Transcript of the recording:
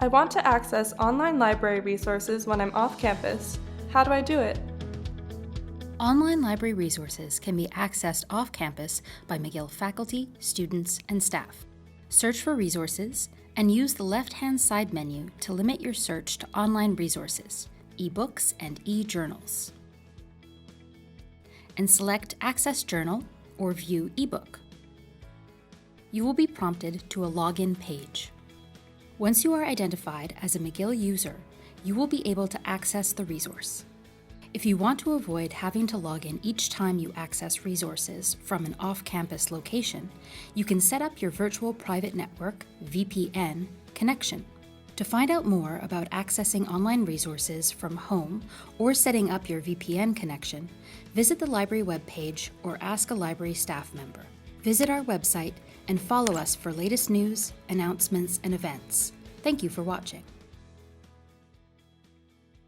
I want to access online library resources when I'm off campus. How do I do it? Online library resources can be accessed off campus by McGill faculty, students, and staff. Search for resources and use the left-hand side menu to limit your search to online resources, ebooks, and e-journals. And select Access Journal or View eBook. You will be prompted to a login page. Once you are identified as a McGill user, you will be able to access the resource. If you want to avoid having to log in each time you access resources from an off-campus location, you can set up your virtual private network (VPN) connection. To find out more about accessing online resources from home or setting up your VPN connection, visit the library webpage or ask a library staff member. Visit our website and follow us for latest news, announcements, and events. Thank you for watching.